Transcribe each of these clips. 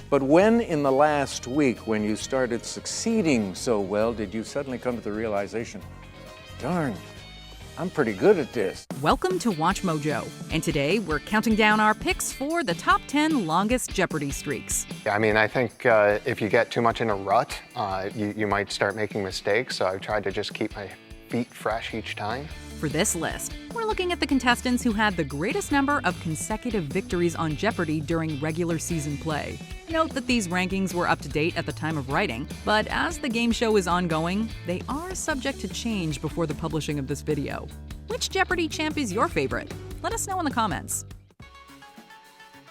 But when in the last week, when you started succeeding so well, did you suddenly come to the realization, darn, I'm pretty good at this? Welcome to Watch Mojo, and today we're counting down our picks for the top 10 longest Jeopardy streaks. I mean, I think if you get too much in a rut, you might start making mistakes, so I've tried to just keep my feet fresh each time. For this list, we're looking at the contestants who had the greatest number of consecutive victories on Jeopardy during regular season play. Note that these rankings were up to date at the time of writing, but as the game show is ongoing, they are subject to change before the publishing of this video. Which Jeopardy champ is your favorite? Let us know in the comments.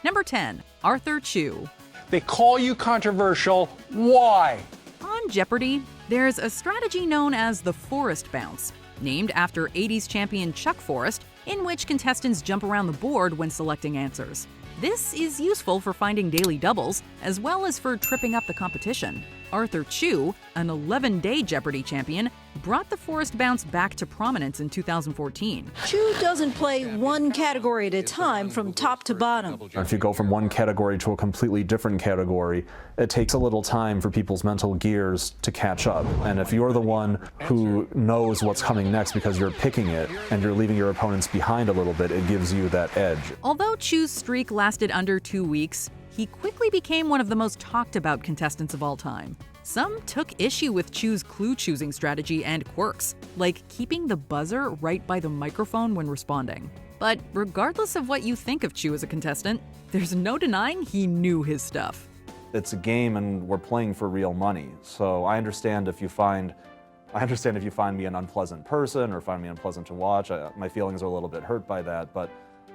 Number 10, Arthur Chu. They call you controversial. Why? On Jeopardy, there's a strategy known as the Forrest Bounce, named after 80s champion Chuck Forrest, in which contestants jump around the board when selecting answers. This is useful for finding daily doubles, as well as for tripping up the competition. Arthur Chu, an 11-day Jeopardy champion, brought the Forrest Bounce back to prominence in 2014. Chu doesn't play one category at a time from top to bottom. If you go from one category to a completely different category, it takes a little time for people's mental gears to catch up. And if you're the one who knows what's coming next because you're picking it and you're leaving your opponents behind a little bit, it gives you that edge. Although Chu's streak lasted under 2 weeks, he quickly became one of the most talked about contestants of all time. Some took issue with Chu's clue-choosing strategy and quirks, like keeping the buzzer right by the microphone when responding. But regardless of what you think of Chu as a contestant, there's no denying he knew his stuff. It's a game and we're playing for real money. So I understand if you find me an unpleasant person or find me unpleasant to watch. My feelings are a little bit hurt by that, but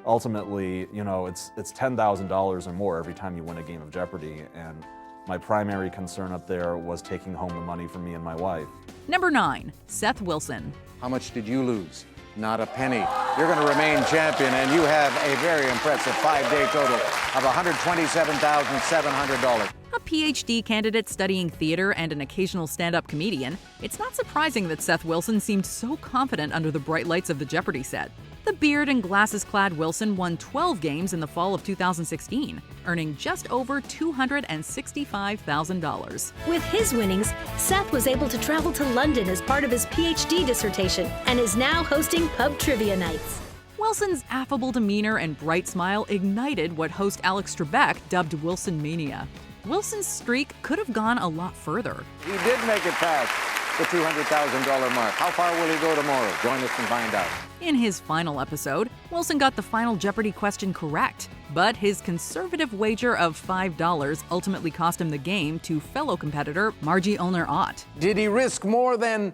ultimately, you know, it's $10,000 or more every time you win a game of Jeopardy, and my primary concern up there was taking home the money for me and my wife. Number 9, Seth Wilson. How much did you lose? Not a penny. You're going to remain champion, and you have a very impressive 5-day total of $127,700. A PhD candidate studying theater and an occasional stand-up comedian, it's not surprising that Seth Wilson seemed so confident under the bright lights of the Jeopardy set. The beard and glasses-clad Wilson won 12 games in the fall of 2016, earning just over $265,000. With his winnings, Seth was able to travel to London as part of his PhD dissertation and is now hosting pub trivia nights. Wilson's affable demeanor and bright smile ignited what host Alex Trebek dubbed Wilson Mania. Wilson's streak could have gone a lot further. He did make it past the $200,000 mark. How far will he go tomorrow? Join us and find out. In his final episode, Wilson got the final Jeopardy question correct, but his conservative wager of $5 ultimately cost him the game to fellow competitor Margie Ulner-Ott. Did he risk more than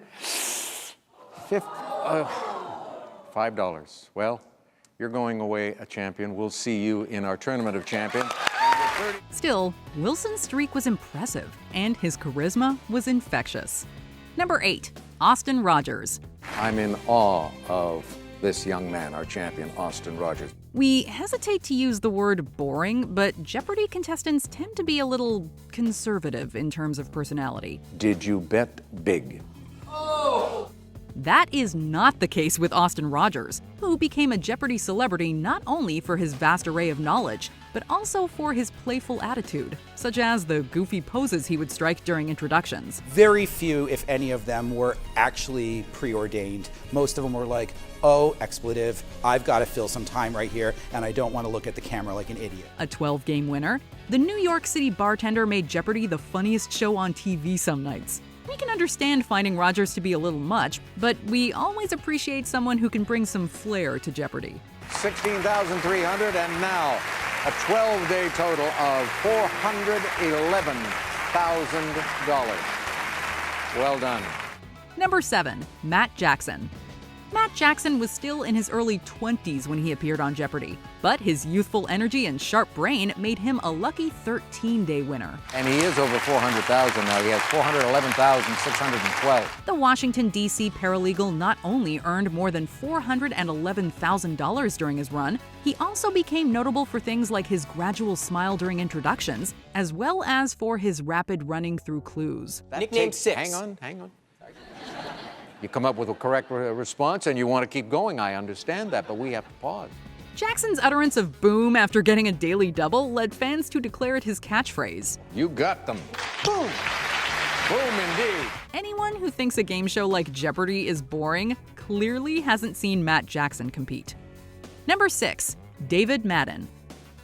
$5? Well, you're going away a champion. We'll see you in our Tournament of Champions. Still, Wilson's streak was impressive, and his charisma was infectious. Number 8, Austin Rogers. I'm in awe of this young man, our champion, Austin Rogers. We hesitate to use the word boring, but Jeopardy contestants tend to be a little conservative in terms of personality. Did you bet big? That is not the case with Austin Rogers, who became a Jeopardy celebrity not only for his vast array of knowledge, but also for his playful attitude, such as the goofy poses he would strike during introductions. Very few, if any of them, were actually preordained. Most of them were like, oh, expletive, I've got to fill some time right here, and I don't want to look at the camera like an idiot. A 12-game winner, the New York City bartender made Jeopardy the funniest show on TV some nights. We can understand finding Rogers to be a little much, but we always appreciate someone who can bring some flair to Jeopardy. $16,300, and now a 12-day total of $411,000. Well done. Number 7, Matt Jackson. Matt Jackson was still in his early 20s when he appeared on Jeopardy, but his youthful energy and sharp brain made him a lucky 13-day winner. And he is over $400,000 now. He has $411,612. The Washington, D.C. paralegal not only earned more than $411,000 during his run, he also became notable for things like his gradual smile during introductions, as well as for his rapid running through clues. Nickname 6. Hang on. You come up with a correct response and you want to keep going. I understand that, but we have to pause. Jackson's utterance of boom after getting a daily double led fans to declare it his catchphrase. You got them. Boom! Boom indeed. Anyone who thinks a game show like Jeopardy is boring clearly hasn't seen Matt Jackson compete. Number 6. David Madden.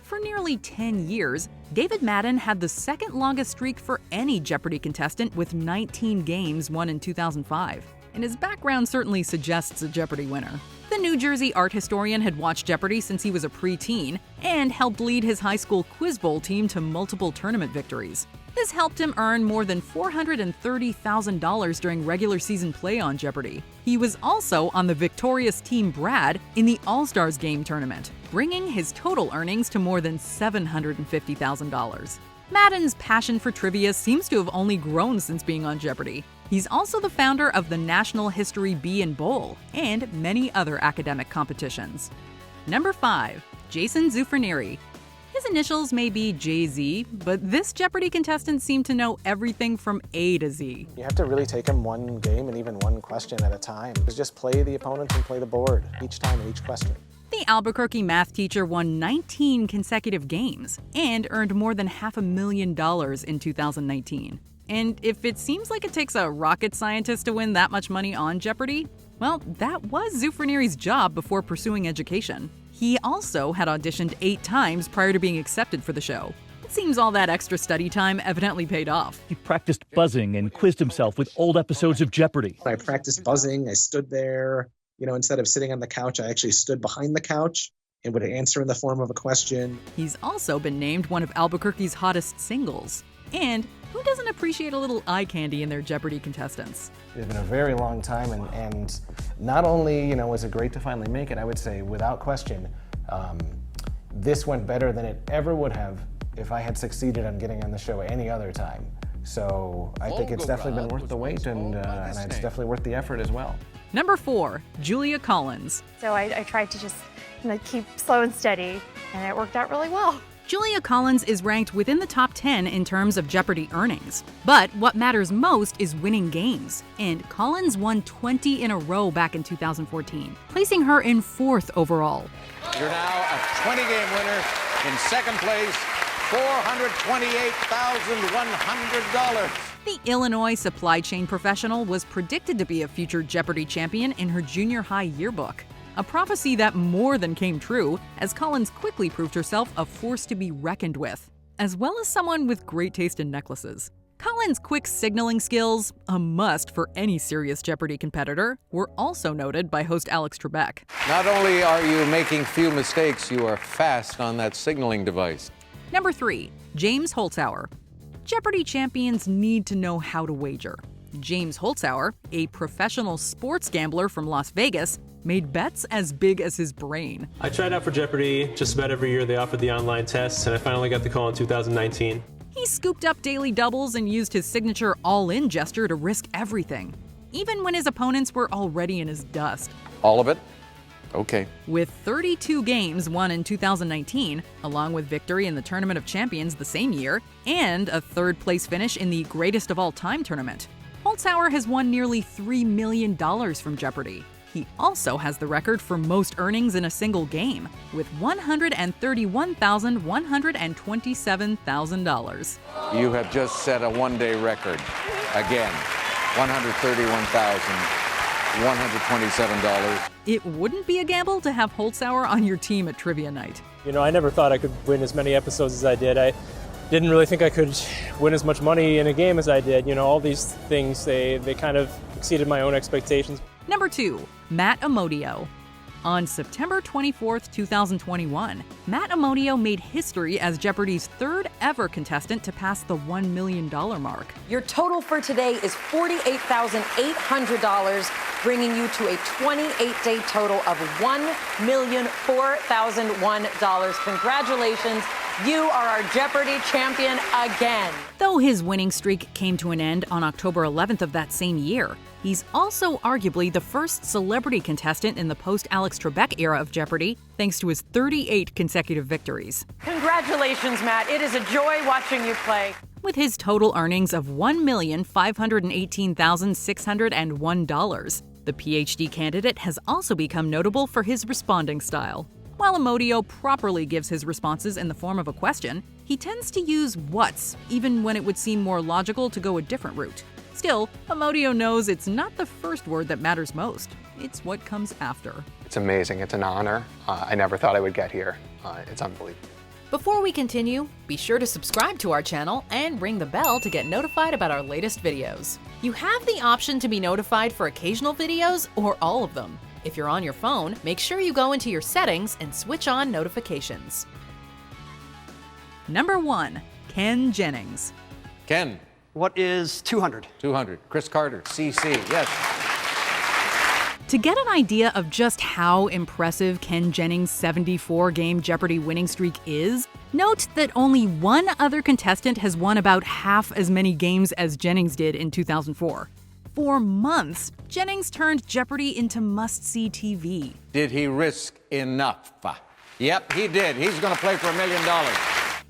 For nearly 10 years, David Madden had the second longest streak for any Jeopardy contestant with 19 games won in 2005. And his background certainly suggests a Jeopardy winner. The New Jersey art historian had watched Jeopardy since he was a preteen and helped lead his high school Quiz Bowl team to multiple tournament victories. This helped him earn more than $430,000 during regular season play on Jeopardy. He was also on the victorious Team Brad in the All-Stars Game tournament, bringing his total earnings to more than $750,000. Madden's passion for trivia seems to have only grown since being on Jeopardy. He's also the founder of the National History Bee and Bowl and many other academic competitions. Number 5. Jason Zufrinieri. His initials may be JZ, but this Jeopardy contestant seemed to know everything from A to Z. You have to really take them one game and even one question at a time. Just play the opponent and play the board each time in each question. The Albuquerque math teacher won 19 consecutive games and earned more than $500,000 in 2019. And if it seems like it takes a rocket scientist to win that much money on Jeopardy, well, that was Zufrinieri's job before pursuing education. He also had auditioned 8 times prior to being accepted for the show. It seems all that extra study time evidently paid off. He practiced buzzing and quizzed himself with old episodes of Jeopardy. I practiced buzzing. I stood there. Instead of sitting on the couch, I actually stood behind the couch and would answer in the form of a question. He's also been named one of Albuquerque's hottest singles. And who doesn't appreciate a little eye candy in their Jeopardy contestants? It's been a very long time, and not only, was it great to finally make it, I would say without question, this went better than it ever would have if I had succeeded on getting on the show any other time. So I think it's definitely been worth the wait, and it's definitely worth the effort as well. Number 4, Julia Collins. So I tried to just keep slow and steady, and it worked out really well. Julia Collins is ranked within the top 10 in terms of Jeopardy earnings. But what matters most is winning games. And Collins won 20 in a row back in 2014, placing her in 4th overall. You're now a 20-game winner in second place, $428,100. The Illinois supply chain professional was predicted to be a future Jeopardy champion in her junior high yearbook. A prophecy that more than came true, as Collins quickly proved herself a force to be reckoned with, as well as someone with great taste in necklaces. Collins' quick signaling skills, a must for any serious Jeopardy competitor, were also noted by host Alex Trebek. Not only are you making few mistakes, you are fast on that signaling device. Number 3, James Holzhauer. Jeopardy champions need to know how to wager. James Holzhauer, a professional sports gambler from Las Vegas, made bets as big as his brain. I tried out for Jeopardy just about every year. They offered the online tests, and I finally got the call in 2019. He scooped up daily doubles and used his signature all-in gesture to risk everything, even when his opponents were already in his dust. All of it? Okay. With 32 games won in 2019, along with victory in the Tournament of Champions the same year, and a 3rd-place finish in the Greatest of All Time tournament, Holzhauer has won nearly $3 million from Jeopardy. He also has the record for most earnings in a single game, with $131,127,000. You have just set a one-day record. Again, $131,127. It wouldn't be a gamble to have Holzhauer on your team at Trivia Night. I never thought I could win as many episodes as I did. I didn't really think I could win as much money in a game as I did. All these things, they kind of exceeded my own expectations. Number 2, Matt Amodio. On September 24th, 2021, Matt Amodio made history as Jeopardy's 3rd ever contestant to pass the $1 million mark. Your total for today is $48,800, bringing you to a 28-day total of $1,004,001. Congratulations. You are our Jeopardy champion again. Though his winning streak came to an end on October 11th of that same year, he's also arguably the first celebrity contestant in the post-Alex Trebek era of Jeopardy, thanks to his 38 consecutive victories. Congratulations, Matt. It is a joy watching you play. With his total earnings of $1,518,601, the PhD candidate has also become notable for his responding style. While Amodio properly gives his responses in the form of a question, he tends to use what's, even when it would seem more logical to go a different route. Still, Amodio knows it's not the first word that matters most. It's what comes after. It's amazing. It's an honor. I never thought I would get here. It's unbelievable. Before we continue, be sure to subscribe to our channel and ring the bell to get notified about our latest videos. You have the option to be notified for occasional videos or all of them. If you're on your phone, make sure you go into your settings and switch on notifications. Number 1. Ken Jennings. Ken. What is 200? 200. Chris Carter, CC, yes. To get an idea of just how impressive Ken Jennings' 74-game Jeopardy winning streak is, note that only one other contestant has won about half as many games as Jennings did in 2004. For months, Jennings turned Jeopardy into must-see TV. Did he risk enough? Yep, he did. He's going to play for $1 million.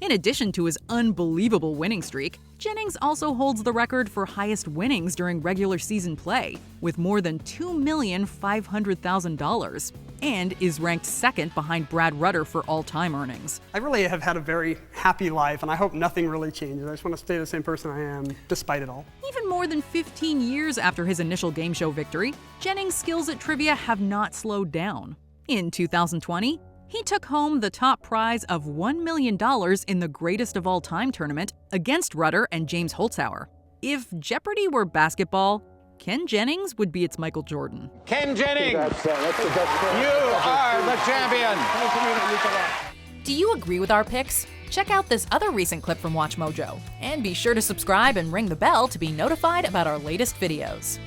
In addition to his unbelievable winning streak, Jennings also holds the record for highest winnings during regular season play, with more than $2,500,000, and is ranked second behind Brad Rutter for all-time earnings. I really have had a very happy life, and I hope nothing really changes. I just want to stay the same person I am, despite it all. Even more than 15 years after his initial game show victory, Jennings' skills at trivia have not slowed down. In 2020, he took home the top prize of $1 million in the Greatest of All Time tournament against Rutter and James Holzhauer. If Jeopardy were basketball, Ken Jennings would be its Michael Jordan. Ken Jennings, you are the champion. Do you agree with our picks? Check out this other recent clip from WatchMojo, and be sure to subscribe and ring the bell to be notified about our latest videos.